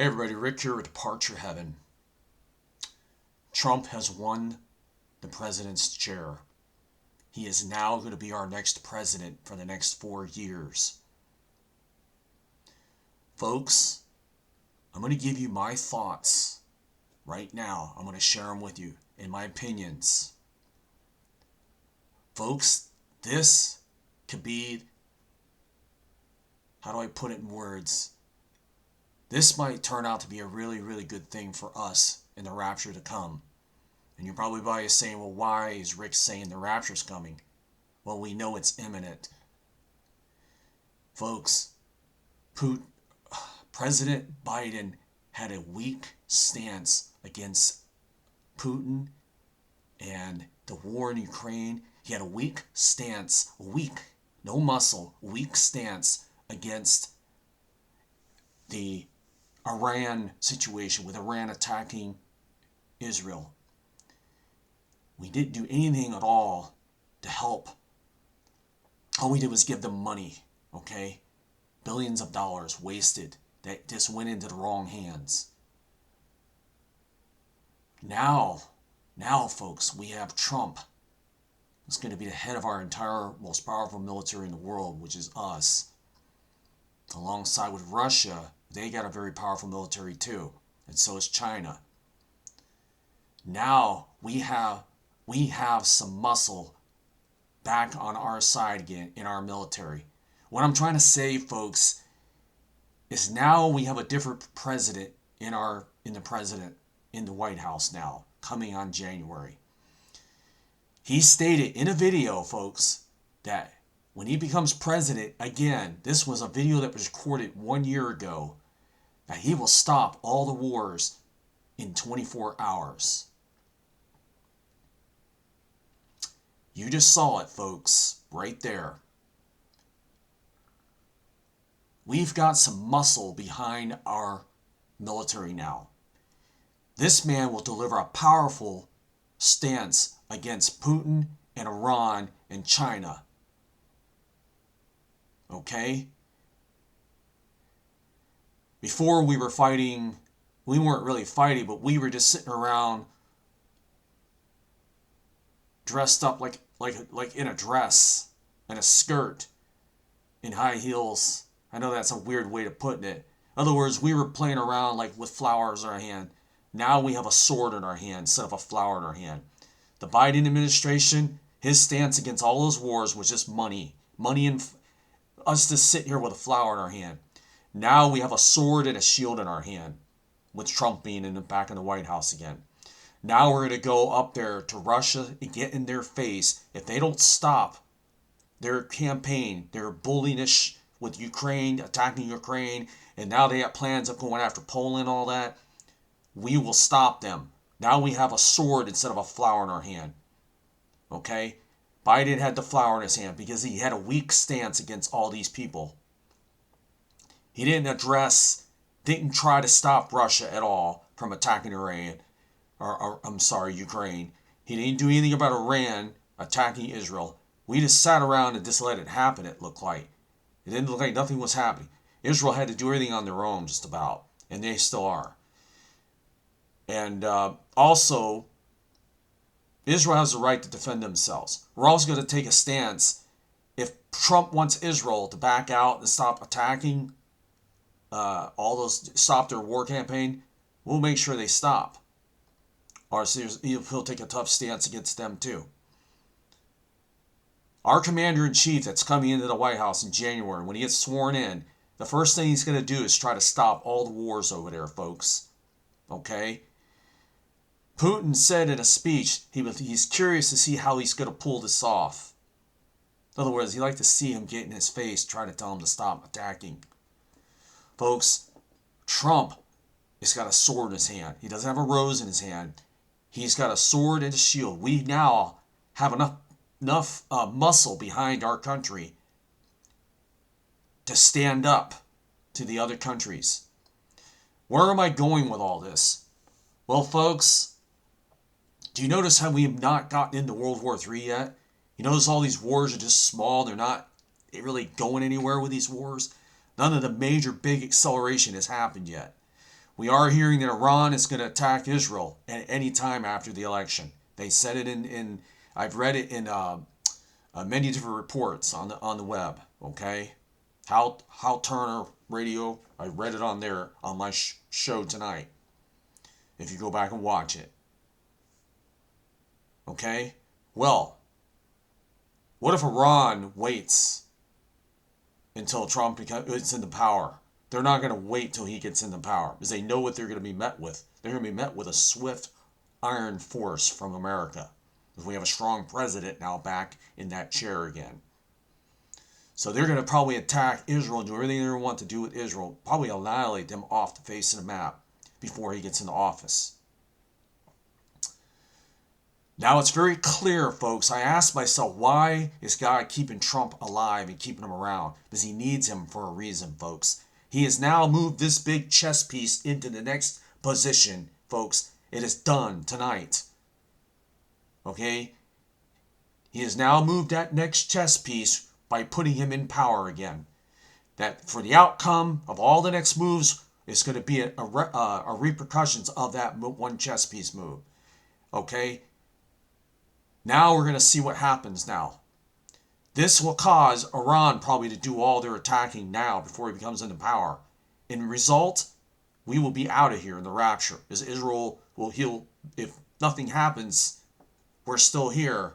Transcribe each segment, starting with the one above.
Hey everybody, Rick here with Departure Heaven. Trump has won the president's chair. He is now going to be our next president for the next 4 years. Folks, I'm going to give you my thoughts right now. I'm going to share them with you in my opinions. Folks, this could be, how do I put it in words? This might turn out to be a really, really good thing for us in the rapture to come. And you're probably saying, well, why is Rick saying the rapture's coming? Well, we know it's imminent. Folks, President Biden had a weak stance against Putin and the war in Ukraine. He had a weak stance, no muscle, weak stance against the Iran situation, with Iran attacking Israel. We didn't do anything at all to help. All we did was give them money, okay? Billions of dollars wasted that just went into the wrong hands. Now, folks, we have Trump. It's going to be the head of our entire most powerful military in the world, which is us. Alongside with Russia, they got a very powerful military too, and so is China. Now we have some muscle back on our side again in our military. What I'm trying to say, folks, is now we have a different president in the White House now, coming on January. He stated in a video, folks, that when he becomes president again, this was a video that was recorded 1 year ago, that he will stop all the wars in 24 hours. You just saw it, folks, right there. We've got some muscle behind our military now. This man will deliver a powerful stance against Putin and Iran and China. Okay? Before we were fighting, we weren't really fighting, but we were just sitting around dressed up like in a dress and a skirt in high heels. I know that's a weird way of putting it. In other words, we were playing around like with flowers in our hand. Now we have a sword in our hand instead of a flower in our hand. The Biden administration, his stance against all those wars was just money. Money and us just sitting here with a flower in our hand. Now we have a sword and a shield in our hand, with Trump being back in the White House again. Now we're going to go up there to Russia and get in their face. If they don't stop their campaign, their bulliness with Ukraine, attacking Ukraine, and now they have plans of going after Poland and all that, we will stop them. Now we have a sword instead of a flower in our hand. Okay? Biden had the flower in his hand because he had a weak stance against all these people. He didn't try to stop Russia at all from attacking Ukraine. He didn't do anything about Iran attacking Israel. We just sat around and just let it happen, it looked like. It didn't look like nothing was happening. Israel had to do everything on their own, just about. And they still are. And also, Israel has the right to defend themselves. We're also going to take a stance. If Trump wants Israel to back out and stop attacking, stop their war campaign, we'll make sure they stop. Or he'll take a tough stance against them too. Our commander-in-chief that's coming into the White House in January, when he gets sworn in, the first thing he's going to do is try to stop all the wars over there, folks. Okay? Putin said in a speech he's curious to see how he's going to pull this off. In other words, he'd like to see him get in his face, try to tell him to stop attacking. Folks, Trump has got a sword in his hand. He doesn't have a rose in his hand. He's got a sword and a shield. We now have enough muscle behind our country to stand up to the other countries. Where am I going with all this? Well, folks, do you notice how we have not gotten into World War III yet? You notice all these wars are just small. They're not really going anywhere with these wars. None of the major big acceleration has happened yet. We are hearing that Iran is going to attack Israel at any time after the election. They said it in I've read it in many different reports on the web. Okay, Hal Turner Radio. I read it on there on my show tonight. If you go back and watch it. Okay, well, what if Iran waits until Trump gets into power? They're not going to wait till he gets into power because they know what they're going to be met with. They're going to be met with a swift iron force from America. Because we have a strong president now back in that chair again. So they're going to probably attack Israel and do everything they want to do with Israel, probably annihilate them off the face of the map before he gets into office. Now it's very clear, folks. I asked myself, why is God keeping Trump alive and keeping him around? Because he needs him for a reason, folks. He has now moved this big chess piece into the next position, folks. It is done tonight. Okay? He has now moved that next chess piece by putting him in power again. That for the outcome of all the next moves is going to be a repercussions of that one chess piece move. Okay? Now we're going to see what happens now. This will cause Iran probably to do all their attacking now before he becomes into power. In result, we will be out of here in the rapture. As Israel will heal. If nothing happens, we're still here.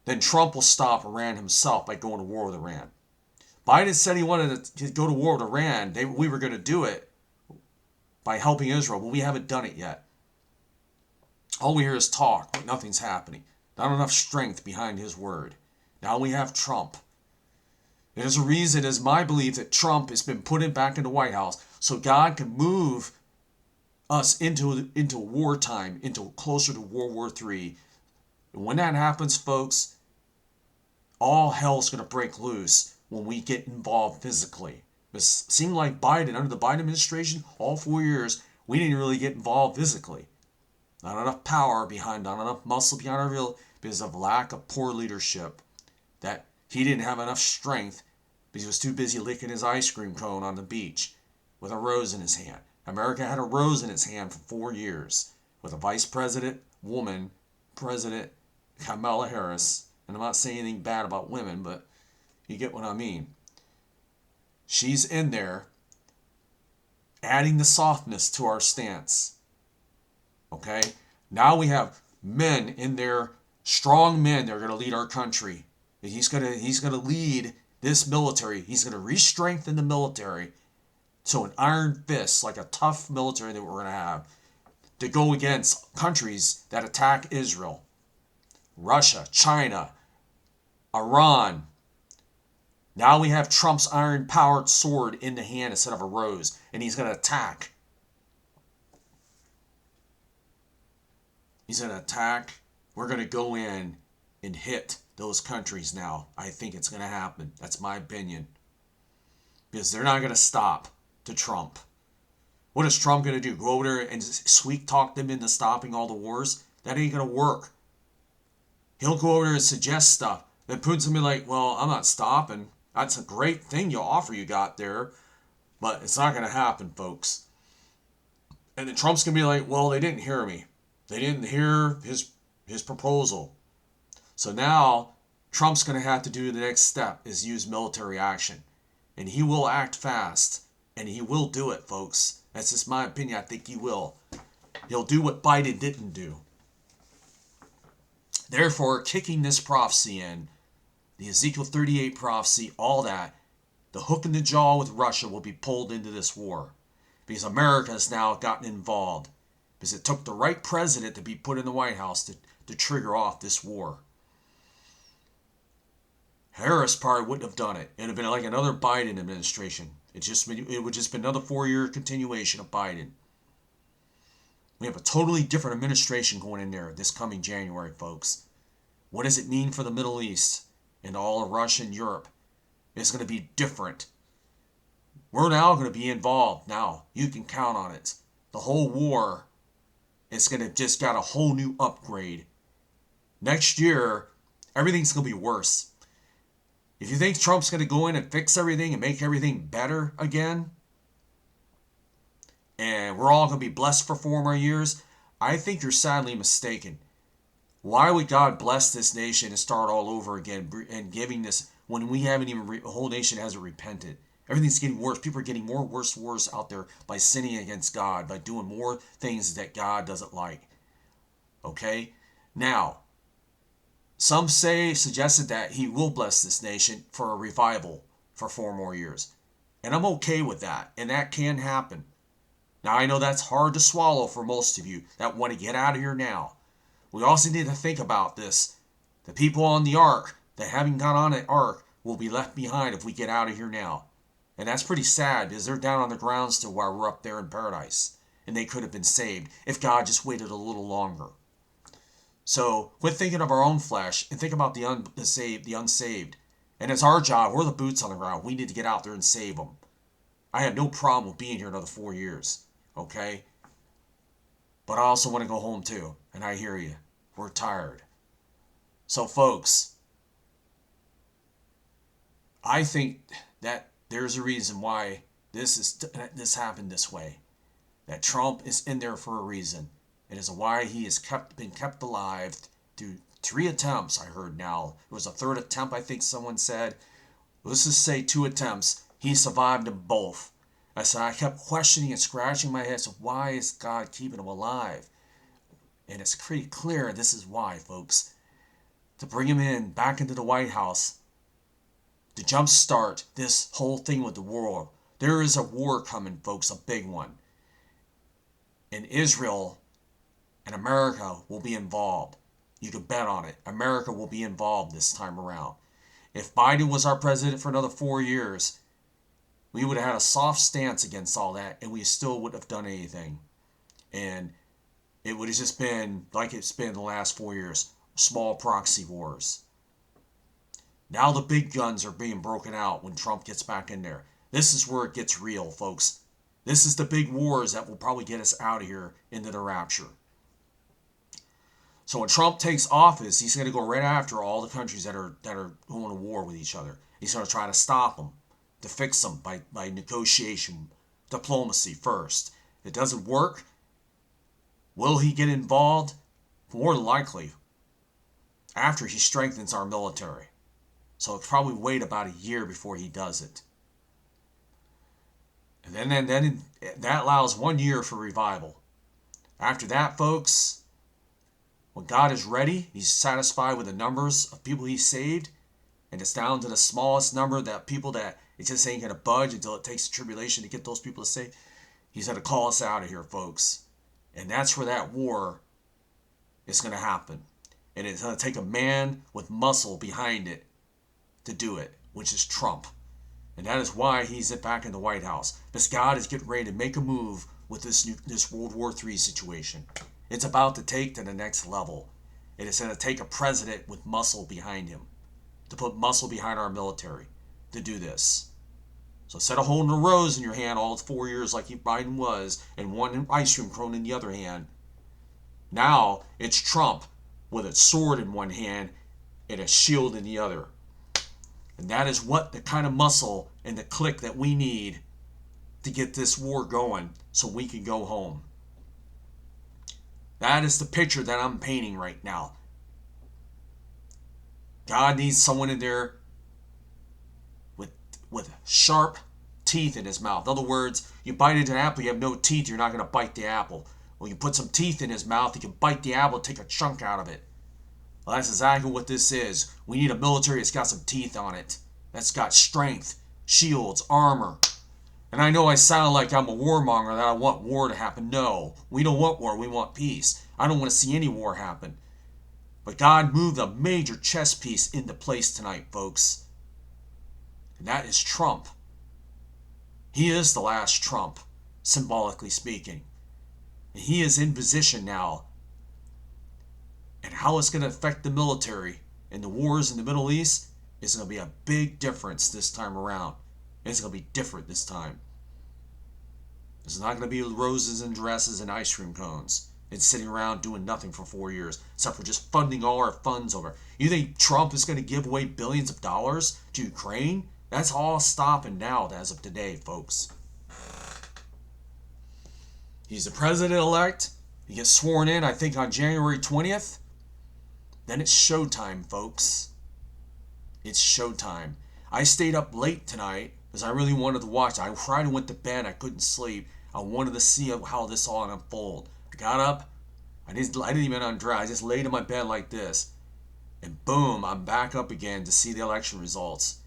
Then Trump will stop Iran himself by going to war with Iran. Biden said he wanted to go to war with Iran. We were going to do it by helping Israel, but we haven't done it yet. All we hear is talk, but nothing's happening. Not enough strength behind his word. Now we have Trump. There's a reason, it is my belief, that Trump has been put back in the White House so God can move us into wartime, into closer to World War III. And when that happens, folks, all hell's going to break loose when we get involved physically. It seemed like Biden, under the Biden administration, all 4 years, we didn't really get involved physically. Not enough power behind, not enough muscle behind our real, because of lack of poor leadership. That he didn't have enough strength because he was too busy licking his ice cream cone on the beach with a rose in his hand. America had a rose in its hand for 4 years with a vice president, woman, President Kamala Harris. And I'm not saying anything bad about women, but you get what I mean. She's in there adding the softness to our stance. Okay? Now we have men in there, strong men that are going to lead our country. He's going to lead this military. He's going to re-strengthen the military to an iron fist, like a tough military that we're going to have, to go against countries that attack Israel. Russia, China, Iran. Now we have Trump's iron-powered sword in the hand instead of a rose, and he's going to attack. He's going to attack. We're going to go in and hit those countries now. I think it's going to happen. That's my opinion. Because they're not going to stop to Trump. What is Trump going to do? Go over there and sweet talk them into stopping all the wars? That ain't going to work. He'll go over there and suggest stuff. Then Putin's going to be like, well, I'm not stopping. That's a great thing you got there. But it's not going to happen, folks. And then Trump's going to be like, well, they didn't hear me. They didn't hear his proposal. So now Trump's going to have to do the next step is use military action. And he will act fast. And he will do it, folks. That's just my opinion. I think he will. He'll do what Biden didn't do. Therefore, kicking this prophecy in, the Ezekiel 38 prophecy, all that, the hook in the jaw with Russia will be pulled into this war. Because America has now gotten involved. Because it took the right president to be put in the White House to trigger off this war. Harris probably wouldn't have done it. It would have been like another Biden administration. It would just been another 4-year continuation of Biden. We have a totally different administration going in there this coming January, folks. What does it mean for the Middle East and all of Russia and Europe? It's going to be different. We're now going to be involved now. You can count on it. The whole war is going to just got a whole new upgrade. Next year, everything's going to be worse. If you think Trump's going to go in and fix everything and make everything better again, and we're all going to be blessed for 4 more years, I think you're sadly mistaken. Why would God bless this nation and start all over again and giving this when we haven't even, the whole nation hasn't repented? Everything's getting worse. People are getting more worse out there by sinning against God, by doing more things that God doesn't like. Okay? Now, some suggested that he will bless this nation for a revival for 4 more years. And I'm okay with that. And that can happen. Now, I know that's hard to swallow for most of you that want to get out of here now. We also need to think about this. The people on the ark that haven't got on the ark will be left behind if we get out of here now. And that's pretty sad because they're down on the ground still while we're up there in paradise. And they could have been saved if God just waited a little longer. So quit thinking of our own flesh and think about the unsaved. And it's our job. We're the boots on the ground. We need to get out there and save them. I have no problem with being here another 4 years. Okay? But I also want to go home too. And I hear you. We're tired. So folks, I think that there's a reason why this happened this way. That Trump is in there for a reason. It is why he has been kept alive through 3 attempts, I heard now. It was a 3rd attempt, I think someone said. Let's just say 2 attempts. He survived them both. I kept questioning and scratching my head. So why is God keeping him alive? And it's pretty clear this is why, folks. To bring him in, back into the White House. To jumpstart this whole thing with the world. There is a war coming, folks, a big one. And Israel and America will be involved. You can bet on it. America will be involved this time around. If Biden was our president for another 4 years, we would have had a soft stance against all that, and we still wouldn't have done anything. And it would have just been like it's been the last 4 years, small proxy wars. Now the big guns are being broken out when Trump gets back in there. This is where it gets real, folks. This is the big wars that will probably get us out of here into the rapture. So when Trump takes office, he's going to go right after all the countries that are going to war with each other. He's going to try to stop them, to fix them by negotiation, diplomacy first. If it doesn't work, will he get involved? More than likely, after he strengthens our military. So it'll probably wait about a year before he does it. And then that allows 1 year for revival. After that, folks, when God is ready, he's satisfied with the numbers of people he saved, and it's down to the smallest number that people that it just ain't going to budge until it takes tribulation to get those people to save. He's going to call us out of here, folks. And that's where that war is going to happen. And it's going to take a man with muscle behind it to do it, which is Trump. And that is why he's back in the White House. Because God is getting ready to make a move with this World War III situation. It's about to take to the next level. It is going to take a president with muscle behind him. To put muscle behind our military. To do this. So instead of holding a rose in your hand all 4 years like Biden was, and one ice cream cone in the other hand, now it's Trump with a sword in one hand and a shield in the other. And that is what the kind of muscle and the click that we need to get this war going so we can go home. That is the picture that I'm painting right now. God needs someone in there with sharp teeth in his mouth. In other words, you bite into an apple, you have no teeth, you're not going to bite the apple. When you put some teeth in his mouth, he can bite the apple and take a chunk out of it. Well, that's exactly what this is. We need a military that's got some teeth on it. That's got strength, shields, armor. And I know I sound like I'm a warmonger, that I want war to happen. No, we don't want war, we want peace. I don't want to see any war happen. But God moved a major chess piece into place tonight, folks. And that is Trump. He is the last Trump, symbolically speaking. And he is in position now. And how it's going to affect the military and the wars in the Middle East is going to be a big difference this time around. It's going to be different this time. It's not going to be roses and dresses and ice cream cones and sitting around doing nothing for 4 years, except for just funding all our funds over. You think Trump is going to give away billions of dollars to Ukraine? That's all stopping now as of today, folks. He's the president-elect. He gets sworn in, I think, on January 20th. Then it's showtime, folks. It's showtime. I stayed up late tonight because I really wanted to watch. I tried and went to bed. I couldn't sleep. I wanted to see how this all unfold. I got up. I didn't even undress. I just laid in my bed like this. And boom, I'm back up again to see the election results.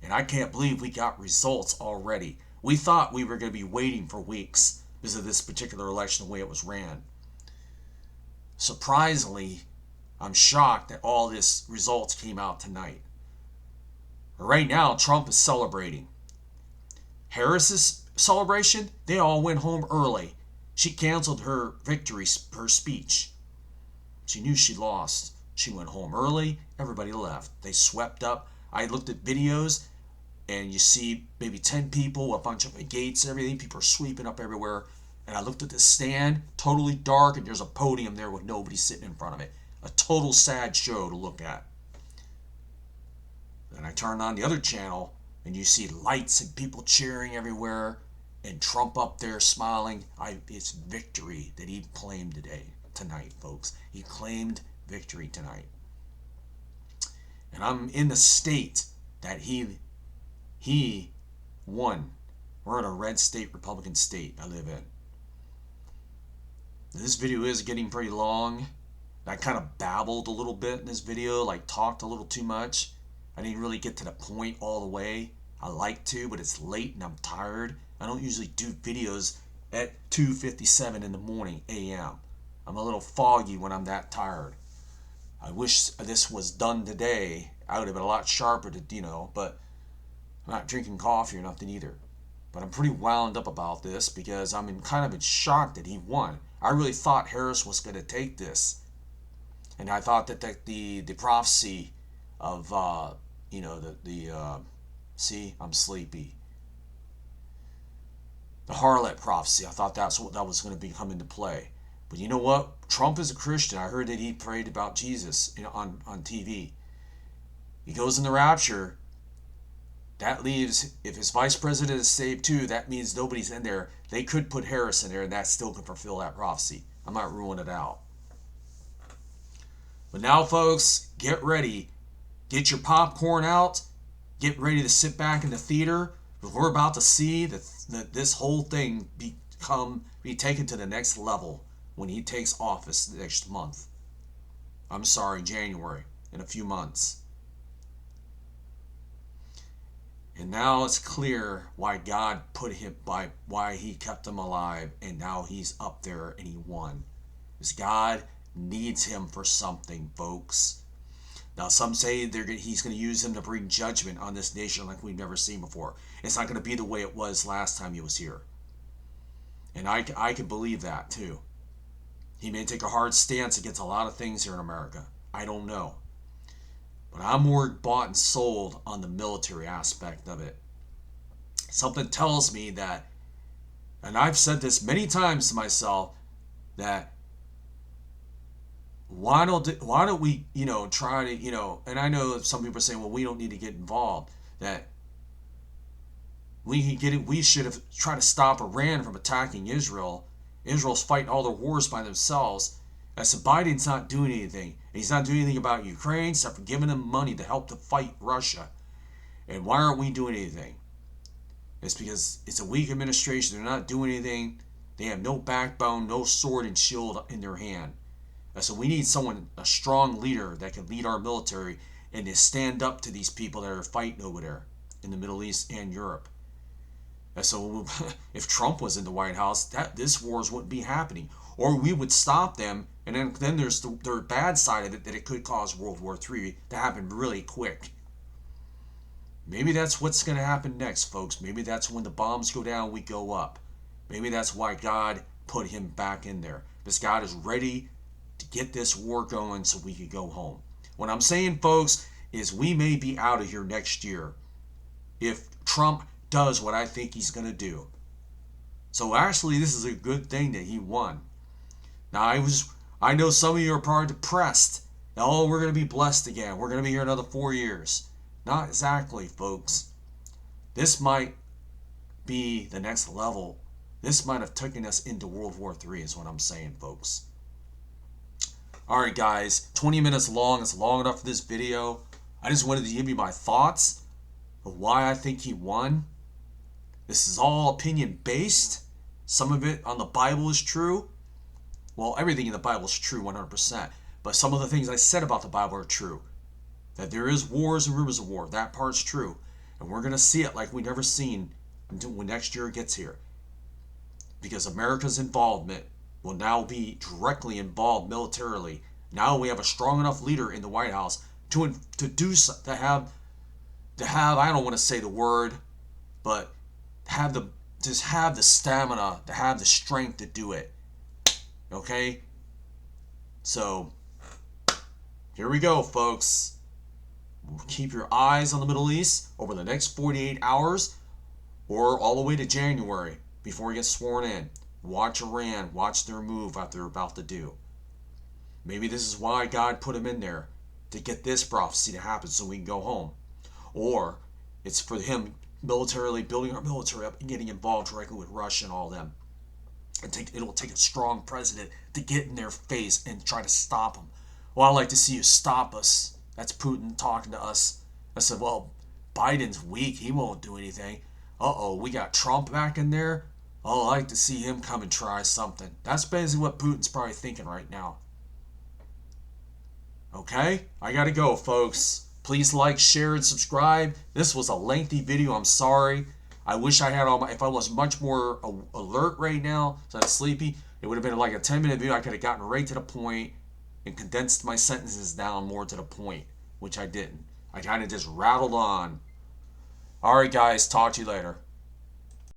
And I can't believe we got results already. We thought we were going to be waiting for weeks because of this particular election, the way it was ran. Surprisingly, I'm shocked that all this results came out tonight. Right now, Trump is celebrating. Harris's celebration, they all went home early. She canceled her victory, her speech. She knew she lost. She went home early. Everybody left. They swept up. I looked at videos, and you see maybe 10 people, a bunch of gates, everything. People are sweeping up everywhere. And I looked at the stand, totally dark, and there's a podium there with nobody sitting in front of it. A total sad show to look at. Then I turned on the other channel, and you see lights and people cheering everywhere, and Trump up there smiling. It's victory that he claimed tonight, folks. He claimed victory tonight. And I'm in the state that he won. We're in a red state, Republican state I live in. This video is getting pretty long. I kind of babbled a little bit in this video, like talked a little too much. I didn't really get to the point all the way. I like to, but it's late and I'm tired. I don't usually do videos at 2:57 in the morning a.m. I'm a little foggy when I'm that tired. I wish this was done today. I would have been a lot sharper but I'm not drinking coffee or nothing either. But I'm pretty wound up about this because I'm kind of in shock that he won. I really thought Harris was going to take this. And I thought that the prophecy of, see, I'm sleepy. The harlot prophecy, I thought that was going to come into play. But you know what? Trump is a Christian. I heard that he prayed about Jesus on TV. He goes in the rapture. That leaves, if his vice president is saved too, that means nobody's in there. They could put Harris in there, and that still could fulfill that prophecy. I'm not ruling it out. But now, folks, get ready. Get your popcorn out. Get ready to sit back in the theater. We're about to see this whole thing be taken to the next level when he takes office next month. I'm sorry, January, in a few months. And now it's clear why God why he kept him alive, and now he's up there and he won. Because God needs him for something, folks. Now some say he's going to use him to bring judgment on this nation like we've never seen before. It's not going to be the way it was last time he was here. And I can believe that too. He may take a hard stance against a lot of things here in America. I don't know. But I'm more bought and sold on the military aspect of it. Something tells me that, and I've said this many times to myself, that why don't we, try to, and I know some people are saying, well, we don't need to get involved, that we should have tried to stop Iran from attacking Israel. Israel's fighting all their wars by themselves. I said, Biden's not doing anything. He's not doing anything about Ukraine, except for giving them money to help to fight Russia. And why aren't we doing anything? It's because it's a weak administration. They're not doing anything. They have no backbone, no sword and shield in their hand. So we need a strong leader that can lead our military and to stand up to these people that are fighting over there in the Middle East and Europe. So if Trump was in the White House, this wars wouldn't be happening. Or we would stop them, and then there's the bad side of it, that it could cause World War III to happen really quick. Maybe that's what's going to happen next, folks. Maybe that's when the bombs go down, we go up. Maybe that's why God put him back in there. Because God is ready to get this war going so we can go home. What I'm saying, folks, is we may be out of here next year if Trump does what I think he's going to do. So actually, this is a good thing that he won. Now, I know some of you are probably depressed. Oh, we're going to be blessed again. We're going to be here another 4 years. Not exactly, folks. This might be the next level This might have taken us into World War III is what I'm saying, folks. Alright guys, 20 minutes long. It's long enough for this video. I just wanted to give you my thoughts of why I think he won. This is all opinion based. Some of it on the Bible is true. Well, everything in the Bible is true 100%. But some of the things I said about the Bible are true. That there is wars and rumors of war. That part's true. And we're going to see it like we've never seen until when next year gets here. Because America's involvement will now be directly involved militarily. Now we have a strong enough leader in the White House to have I don't want to say the word, but have the stamina, to have the strength to do it. Okay? So here we go, folks. Keep your eyes on the Middle East over the next 48 hours or all the way to January before he gets sworn in. Watch Iran. Watch their move, what they're about to do. Maybe this is why God put him in there, to get this prophecy to happen so we can go home. Or it's for him militarily building our military up and getting involved directly with Russia and all them. It'll take a strong president to get in their face and try to stop them. Well, I'd like to see you stop us. That's Putin talking to us. I said, well, Biden's weak. He won't do anything. Uh-oh, we got Trump back in there. Oh, I'd like to see him come and try something. That's basically what Putin's probably thinking right now. Okay? I gotta go, folks. Please like, share, and subscribe. This was a lengthy video. I'm sorry. I wish I had if I was much more alert right now, so I'm sleepy, it would have been like a 10-minute video. I could have gotten right to the point and condensed my sentences down more to the point, which I didn't. I kind of just rattled on. Alright guys, talk to you later.